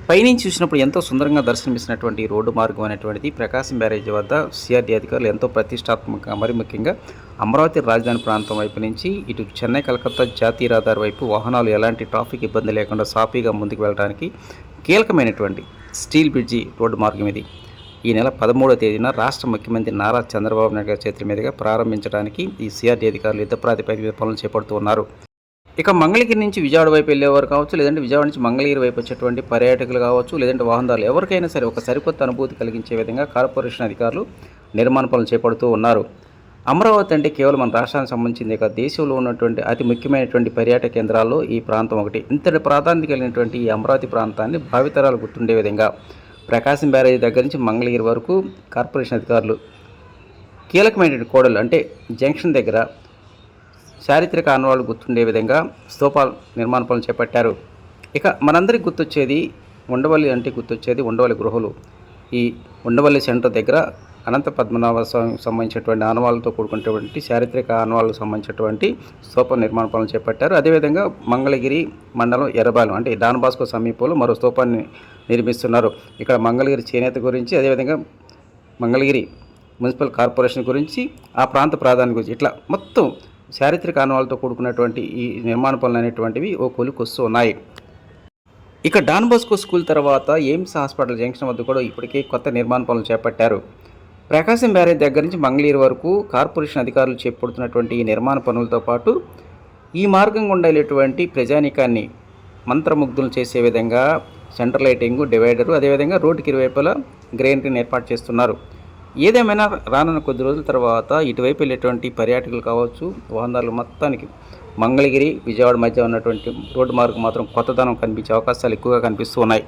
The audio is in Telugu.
పైనుంచి చూసినప్పుడు ఎంతో సుందరంగా దర్శనమిస్తున్నటువంటి రోడ్డు మార్గం అనేటువంటిది ప్రకాశం బ్యారేజ్ వద్ద సిఆర్డీ అధికారులు ఎంతో ప్రతిష్టాత్మకంగా మరి ముఖ్యంగా అమరావతి రాజధాని ప్రాంతం వైపు నుంచి ఇటు చెన్నై కలకత్తా జాతీయ రహదారి వైపు వాహనాలు ఎలాంటి ట్రాఫిక్ ఇబ్బంది లేకుండా సాఫీగా ముందుకు వెళ్ళడానికి కీలకమైనటువంటి స్టీల్ బ్రిడ్జి రోడ్డు మార్గం ఇది. ఈ నెల 13వ తేదీన రాష్ట్ర ముఖ్యమంత్రి నారా చంద్రబాబు నాయుడు గారి చేతుల మీదుగా ప్రారంభించడానికి ఈ సిఆర్డీ అధికారులు యుద్ధ ప్రాతిపదిక మీద పనులు చేపడుతూ ఉన్నారు. ఇక మంగళగిరి నుంచి విజయవాడ వైపు వెళ్ళేవారు కావచ్చు, లేదంటే విజయవాడ నుంచి మంగళగిరి వైపు వచ్చేటువంటి పర్యాటకులు కావచ్చు, లేదంటే వాహనదారులు ఎవరికైనా సరే ఒక సరికొత్త అనుభూతి కలిగించే విధంగా కార్పొరేషన్ అధికారులు నిర్మాణ పనులు చేపడుతూ ఉన్నారు. అమరావతి అంటే కేవలం మన రాష్ట్రానికి సంబంధించింది కాదు, దేశంలో ఉన్నటువంటి అతి ముఖ్యమైనటువంటి పర్యాటక కేంద్రాల్లో ఈ ప్రాంతం ఒకటి. ఇంతటి ప్రాధాన్యత కలిగినటువంటి ఈ అమరావతి ప్రాంతాన్ని భావితరాలు గుర్తుండే విధంగా ప్రకాశం బ్యారేజ్ దగ్గర నుంచి మంగళగిరి వరకు కార్పొరేషన్ అధికారులు కీలకమైనటువంటి కోడలు అంటే జంక్షన్ దగ్గర చారిత్రక ఆనవాళ్లు గుర్తుండే విధంగా స్తూపాల నిర్మాణ పనులు చేపట్టారు. ఇక మనందరికీ గుర్తొచ్చేది ఉండవల్లి అంటే గుర్తొచ్చేది ఉండవల్లి గృహలు. ఈ ఉండవల్లి సెంటర్ దగ్గర అనంత పద్మనాభ స్వామికి సంబంధించినటువంటి ఆనవాళ్ళతో కూడుకున్నటువంటి చారిత్రక ఆనవాళ్ళకు సంబంధించినటువంటి స్తూప నిర్మాణ పనులు చేపట్టారు. అదేవిధంగా మంగళగిరి మండలం ఎర్రబాలెం అంటే డాన్ బాస్కో సమీపంలో మరో స్తూపాన్ని నిర్మిస్తున్నారు. ఇక్కడ మంగళగిరి చేనేత గురించి, అదేవిధంగా మంగళగిరి మున్సిపల్ కార్పొరేషన్ గురించి, ఆ ప్రాంత ప్రాధాన్యత గురించి, ఇట్లా మొత్తం చారిత్రక ఆనవాళ్ళతో కూడుకున్నటువంటి ఈ నిర్మాణ పనులు అనేటువంటివి ఓ కొలుకొస్తూ ఉన్నాయి. ఇక డాన్ బాస్కో స్కూల్ తర్వాత ఎయిమ్స్ హాస్పిటల్ జంక్షన్ వద్ద కూడా ఇప్పటికే కొత్త నిర్మాణ పనులు చేపట్టారు. ప్రకాశం బ్యారేజ్ దగ్గర నుంచి మంగళగిరి వరకు కార్పొరేషన్ అధికారులు చేపడుతున్నటువంటి ఈ నిర్మాణ పనులతో పాటు ఈ మార్గం గుండా వెళ్ళేటువంటి ప్రజానీకాన్ని మంత్రముగ్ధులు చేసే విధంగా సెంటర్ లైటింగు, డివైడరు, అదేవిధంగా రోడ్డుకి ఇరువైపులా గ్రీనరీని ఏర్పాటు చేస్తున్నారు. ఏదేమైనా రానున్న కొద్ది రోజుల తర్వాత ఇటువైపు వెళ్ళేటువంటి పర్యాటకులు కావచ్చు, వాహనదారులు మొత్తానికి మంగళగిరి విజయవాడ మధ్య ఉన్నటువంటి రోడ్డు మార్గం మాత్రం కొత్తదనం కనిపించే అవకాశాలు ఎక్కువగా కనిపిస్తూ ఉన్నాయి.